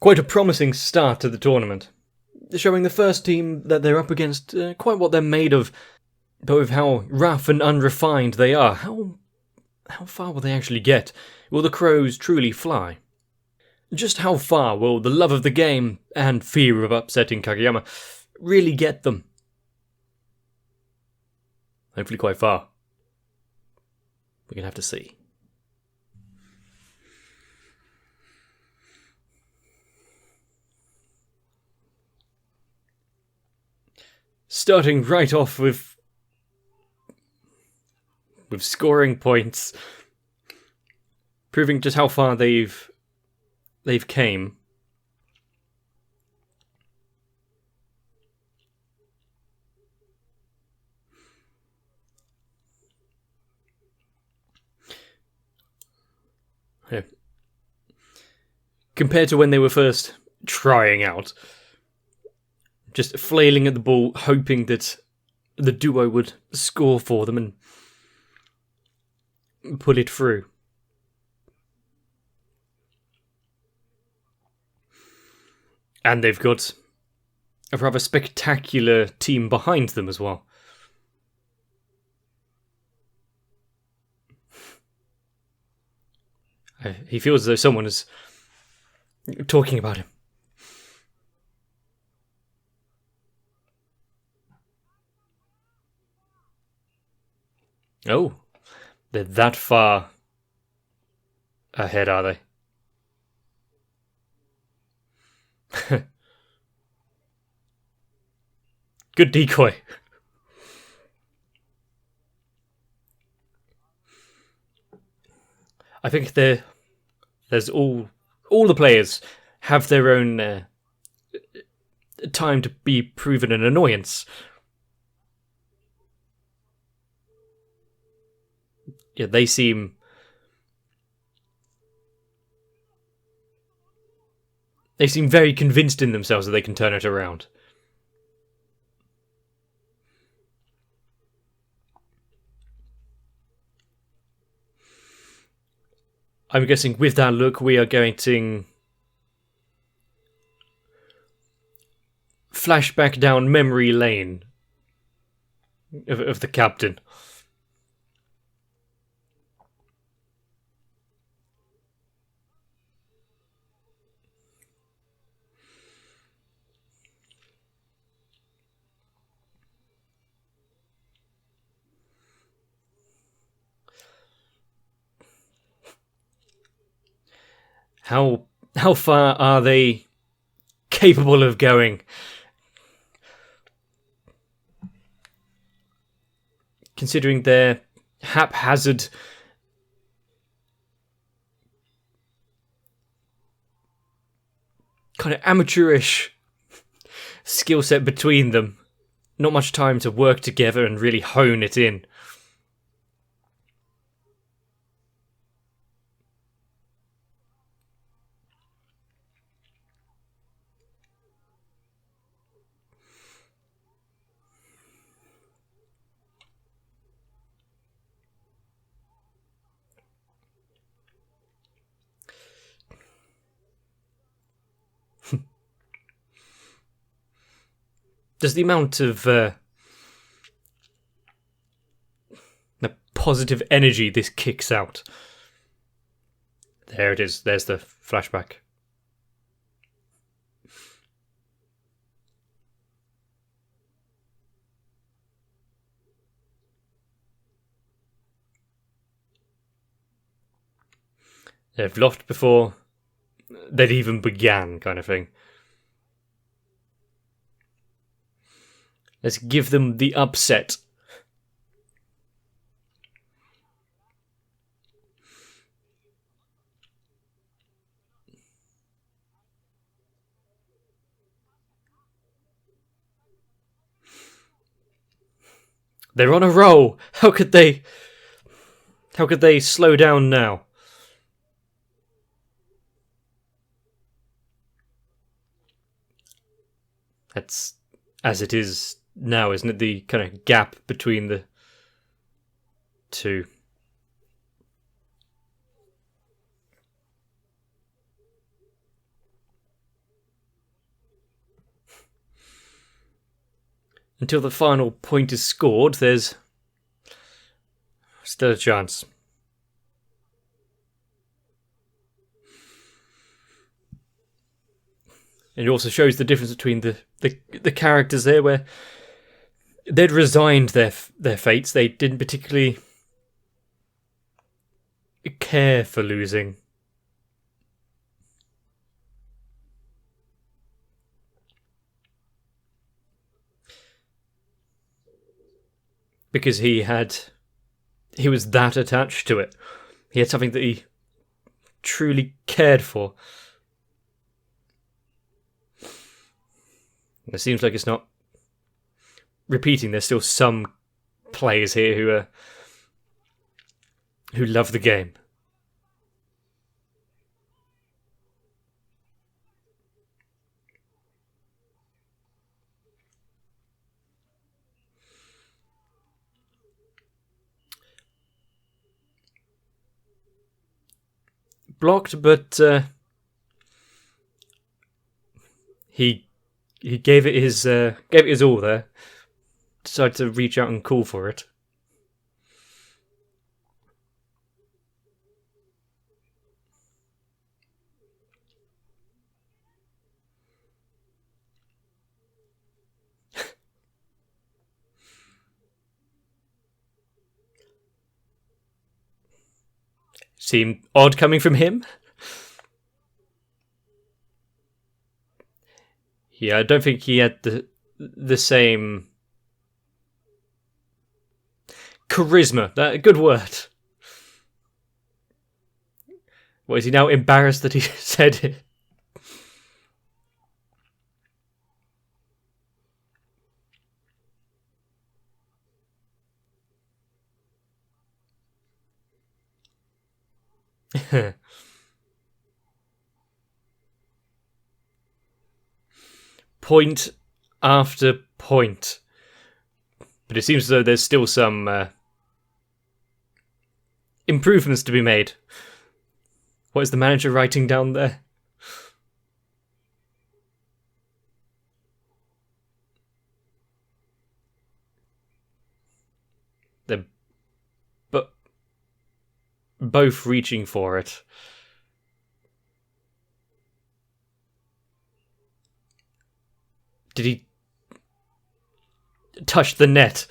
Quite a promising start to the tournament, showing the first team that they're up against quite what they're made of, but with how rough and unrefined they are. How far will they actually get? Will the Crows truly fly? Just how far will the love of the game and fear of upsetting Kageyama really get them? Hopefully quite far. We're going to have to see. Starting right off with scoring points, proving just how far they've came. Yeah. Compared to when they were first trying out, just flailing at the ball, hoping that the duo would score for them and pull it through. And they've got a rather spectacular team behind them as well. He feels as though someone is talking about him. Oh, they're that far ahead, are they? Good decoy. I think there's all the players have their own time to be proven an annoyance. Yeah, they seem very convinced in themselves that they can turn it around. I'm guessing with that look we are getting flashback down memory lane of the captain. How far are they capable of going? Considering their haphazard kind of amateurish skill set between them. Not much time to work together and really hone it in. Does the amount of the positive energy this kicks out? There it is. There's the flashback. They've lost before they'd even began, kind of thing. Let's give them the upset. They're on a roll. How could they slow down now? That's as it is now, isn't it? The kind of gap between the two. until the final point is scored, there's still a chance. It also shows the difference between the characters there, where they'd resigned their fates. They didn't particularly care for losing. Because he was that attached to it. He had something that he truly cared for. And it seems like it's not repeating. There's still some players here who love the game. Blocked, but he gave it his all there. Decided to reach out and call for it. Seemed odd coming from him. Yeah, I don't think he had the same charisma. That a good word. What, is he now embarrassed that he said it? Point after point. But it seems as though there's still some improvements to be made. What is the manager writing down there? They're both reaching for it. Did he touch the net?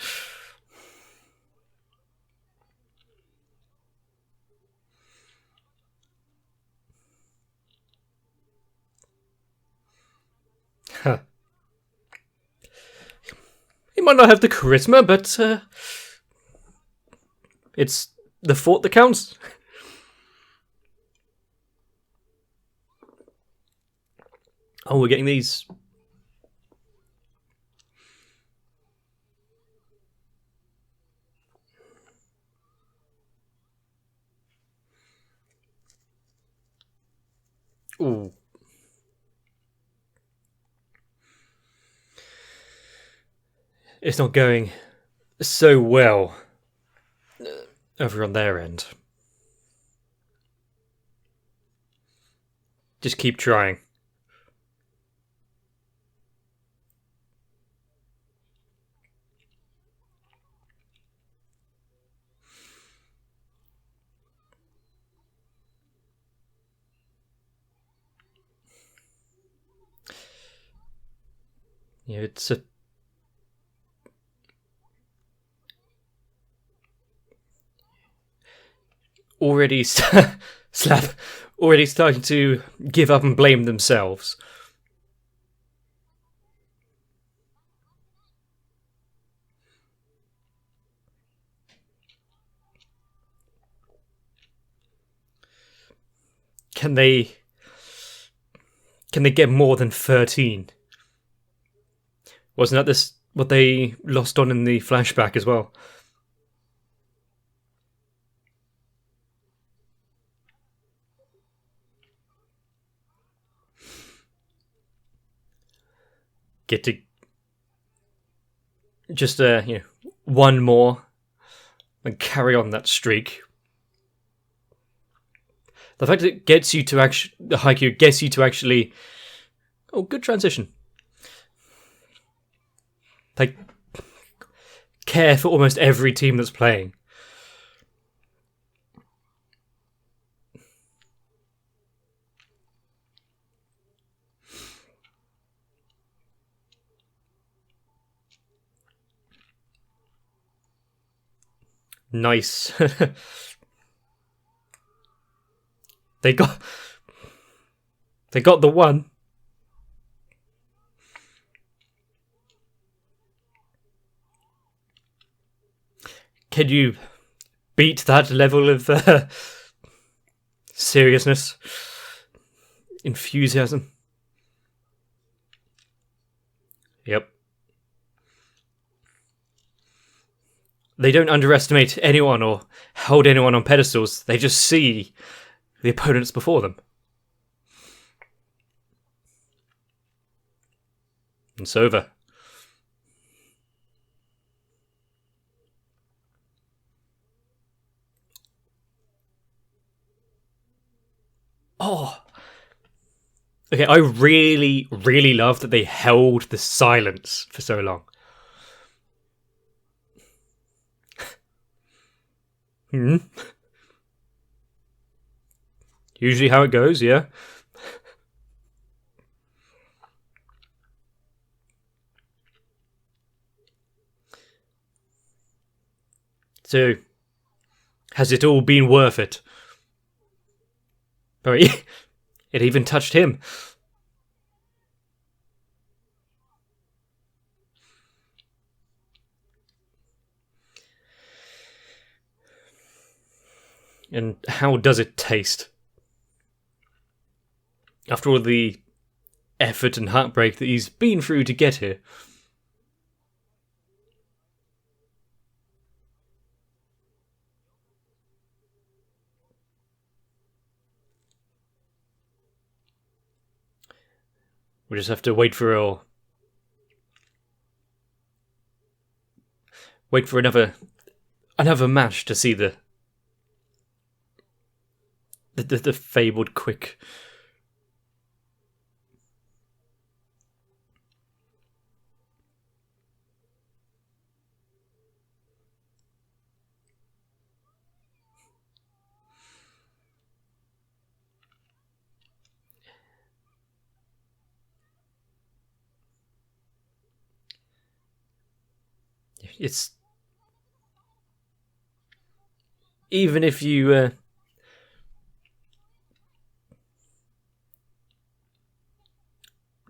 Huh. He might not have the charisma, but it's the thought that counts. Oh, we're getting these. Ooh. It's not going so well over on their end. Just keep trying. Yeah, it's a already Slap already starting to give up and blame themselves. Can they get more than 13? Wasn't that what they lost on in the flashback as well? Get to just one more and carry on that streak. The fact that it gets you to actually, the Haikyuu gets you to actually, oh, good transition. Like, care for almost every team that's playing. Nice. They got the one. Can you beat that level of seriousness, enthusiasm? Yep. They don't underestimate anyone or hold anyone on pedestals. They just see the opponents before them. It's over. Oh. Okay, I really, really love that they held the silence for so long. Usually how it goes, yeah. So, has it all been worth it? Oh, it even touched him. And how does it taste? After all the effort and heartbreak that he's been through to get here. We just have to wait for another match to see the fabled quick. It's even if you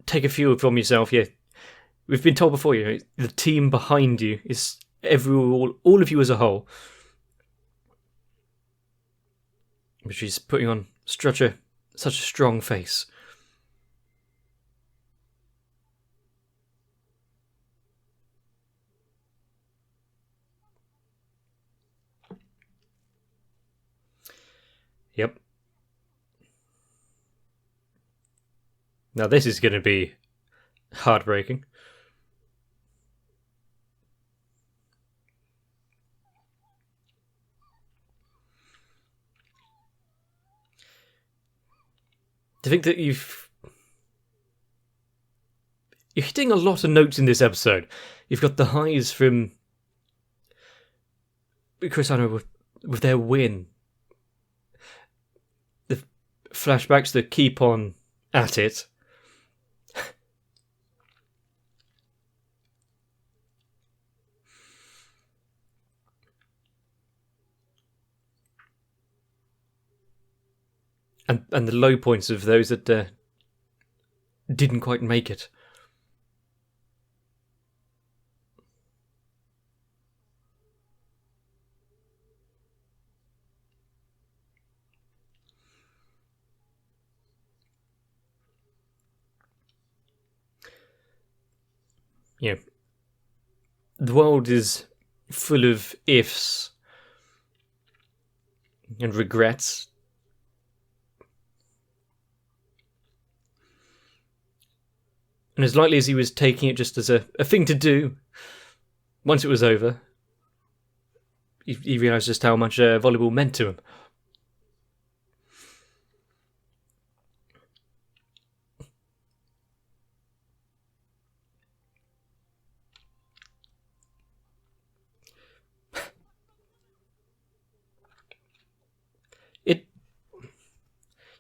take a few from yourself, yeah. We've been told before, the team behind you is all of you as a whole. But she's putting on such a strong face. Yep. Now this is going to be heartbreaking. To think that you're hitting a lot of notes in this episode. You've got the highs from Chris Anno with their win. The flashbacks that keep on at it. And the low points of those that didn't quite make it. You know, the world is full of ifs and regrets. And as likely as he was taking it just as a thing to do, once it was over, he realised just how much volleyball meant to him.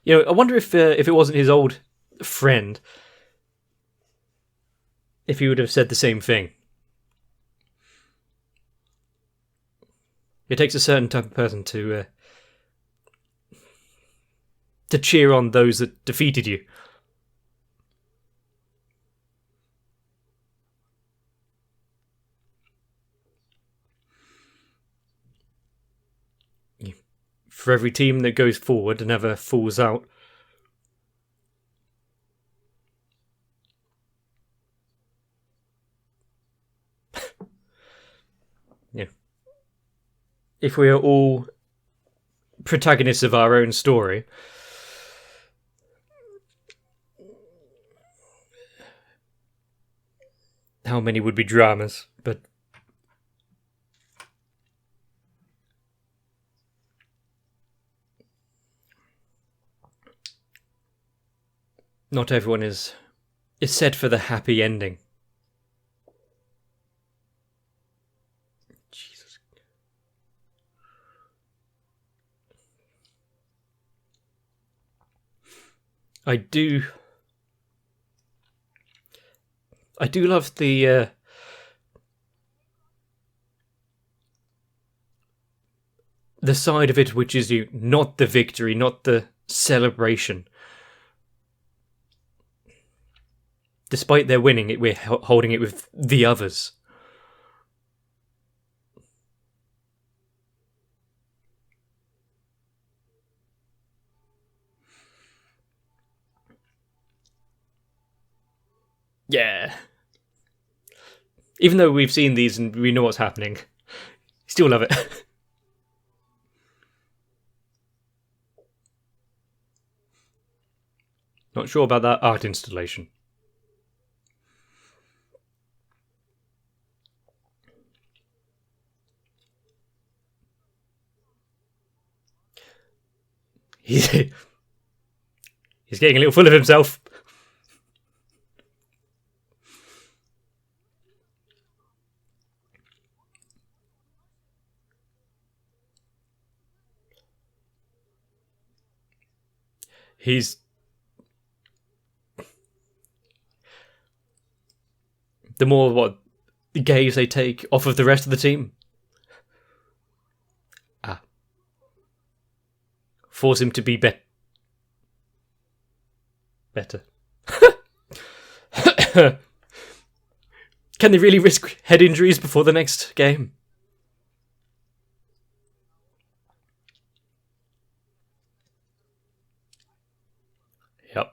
You know, I wonder if it wasn't his old friend, if he would have said the same thing. It takes a certain type of person to cheer on those that defeated you. For every team that goes forward and never falls out. Yeah. If we are all protagonists of our own story, how many would be dramas? But not everyone is set for the happy ending. Jesus. I do love the side of it, which is not the victory, not the celebration. Despite their winning, we're holding it with the others. Yeah. Even though we've seen these and we know what's happening, still love it. Not sure about that art installation. He's getting a little full of himself. He's... the more gaze they take off of the rest of the team. Force him to be better. Can they really risk head injuries before the next game? Yep.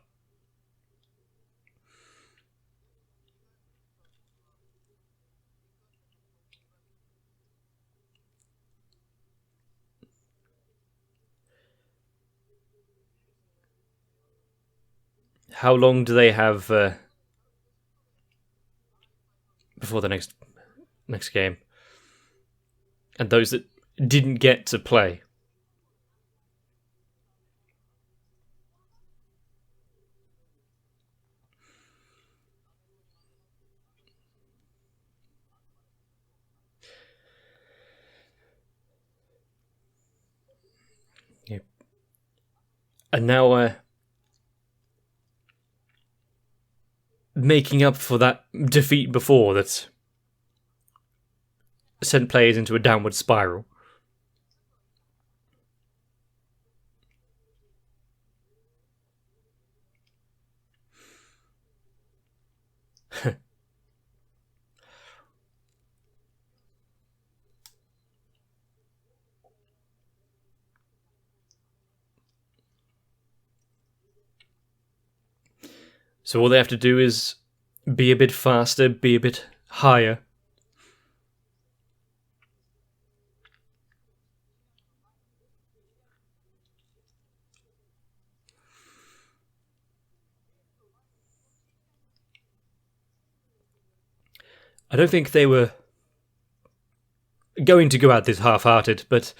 How long do they have before the next game? And those that didn't get to play. Yep. And now making up for that defeat before that sent players into a downward spiral. So all they have to do is be a bit faster, be a bit higher. I don't think they were going to go at this half-hearted, but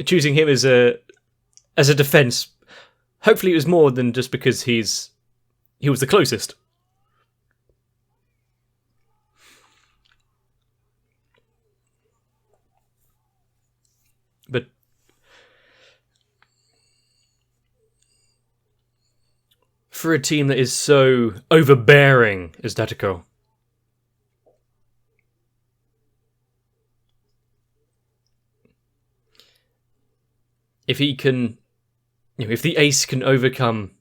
choosing him as a defense. Hopefully, it was more than just because he was the closest. But for a team that is so overbearing as Datako, if he can, if the ace can overcome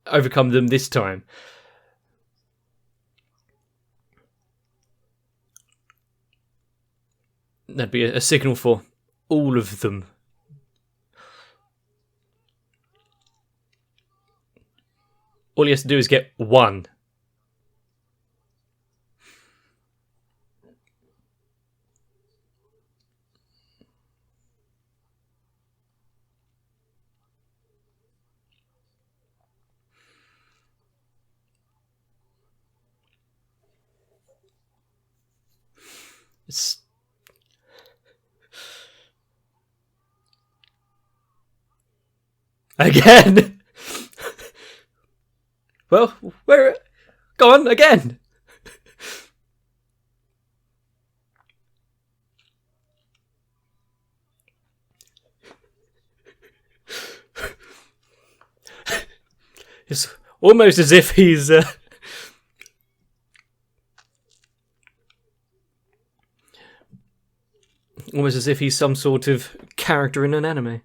them this time, that'd be a signal for all of them. All he has to do is get one. It's... Again! Well, where... Go on, again! It's almost as if he's... almost as if he's some sort of character in an anime.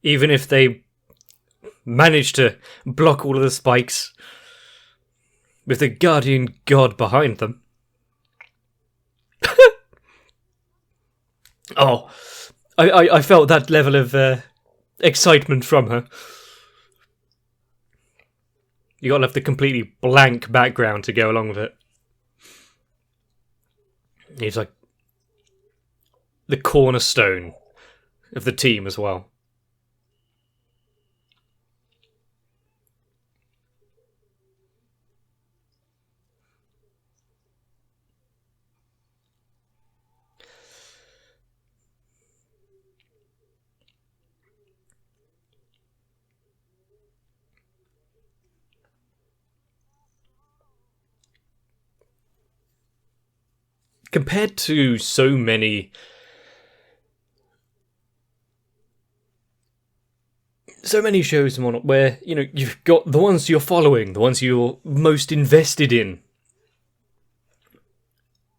Even if they manage to block all of the spikes with the guardian god behind them. Oh, I felt that level of excitement from her. You gotta have the completely blank background to go along with it. He's like the cornerstone of the team as well. Compared to so many shows and whatnot, where, you know, you've got the ones you're following, the ones you're most invested in.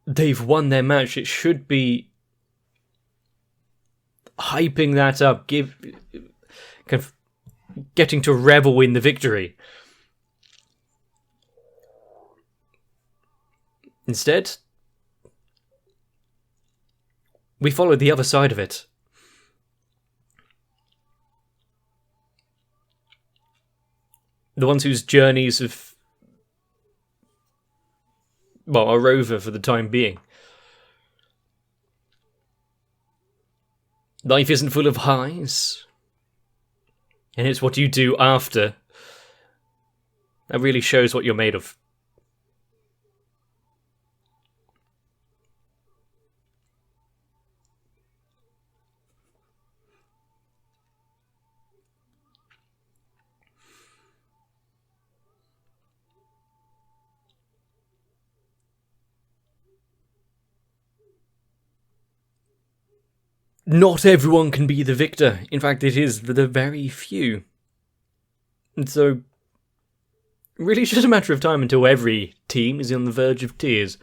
They've won their match. It should be hyping that up, kind of getting to revel in the victory. Instead, we followed the other side of it. The ones whose journeys are over for the time being. Life isn't full of highs, and it's what you do after that really shows what you're made of. Not everyone can be the victor. In fact, it is the very few. And so, really it's just a matter of time until every team is on the verge of tears.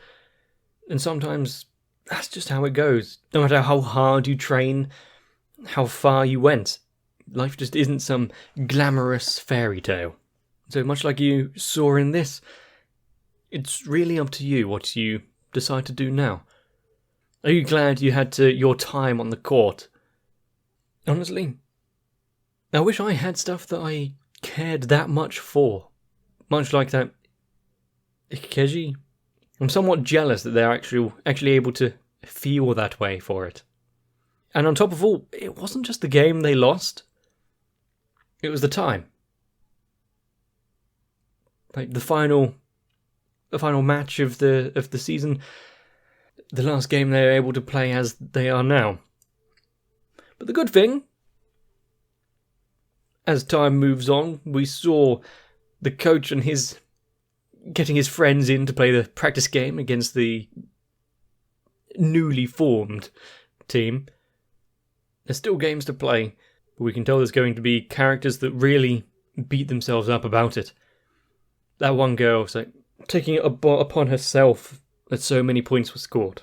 And sometimes, that's just how it goes. No matter how hard you train, how far you went, life just isn't some glamorous fairy tale. So much like you saw in this, it's really up to you what you decide to do now. Are you glad you had your time on the court? Honestly, I wish I had stuff that I cared that much for. Much like that Ikeji. I'm somewhat jealous that they're actually able to feel that way for it. And on top of all, it wasn't just the game they lost. It was the time. Like the final match of the season, the last game they were able to play as they are now. But the good thing, as time moves on, we saw the coach and getting his friends in to play the practice game against the newly formed team. There's still games to play, but we can tell there's going to be characters that really beat themselves up about it. That one girl, taking it upon herself that so many points were scored.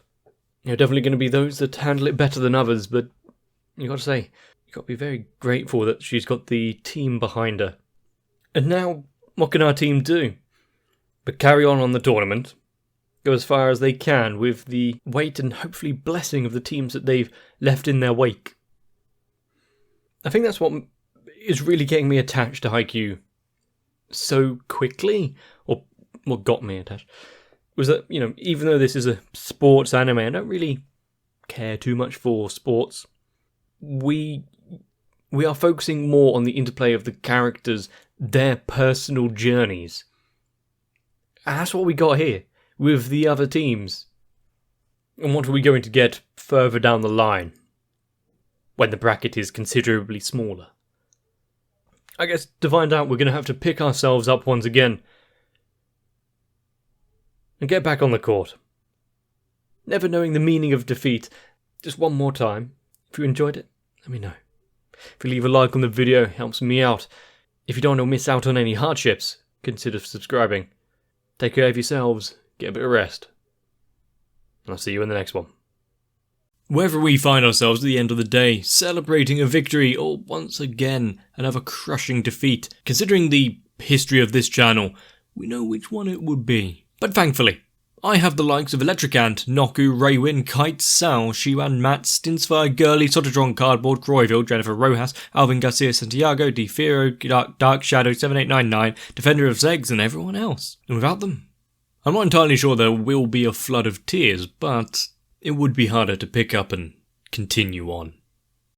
Definitely going to be those that handle it better than others, but you got to be very grateful that she's got the team behind her. And now, what can our team do? But carry on the tournament, go as far as they can with the weight and hopefully blessing of the teams that they've left in their wake. I think that's what is really getting me attached to Haikyuu so quickly, or what got me attached, was that, even though this is a sports anime, I don't really care too much for sports. We are focusing more on the interplay of the characters, their personal journeys. And that's what we got here with the other teams. And what are we going to get further down the line, when the bracket is considerably smaller? I guess to find out, we're going to have to pick ourselves up once again and get back on the court. Never knowing the meaning of defeat. Just one more time. If you enjoyed it, let me know. If you leave a like on the video, it helps me out. If you don't want to miss out on any hardships, consider subscribing. Take care of yourselves, get a bit of rest, and I'll see you in the next one. Wherever we find ourselves at the end of the day, celebrating a victory or once again another crushing defeat, considering the history of this channel, we know which one it would be. But thankfully, I have the likes of Electric Ant, Noku, Raywin, Kite, Sal, Shiwan, Matt, Stinsfire, Gurley, Sotatron, Cardboard, Croyville, Jennifer Rojas, Alvin Garcia, Santiago, DeFiro, Dark Shadow 7899, Defender of Zegs, and everyone else. And without them, I'm not entirely sure there will be a flood of tears, but it would be harder to pick up and continue on.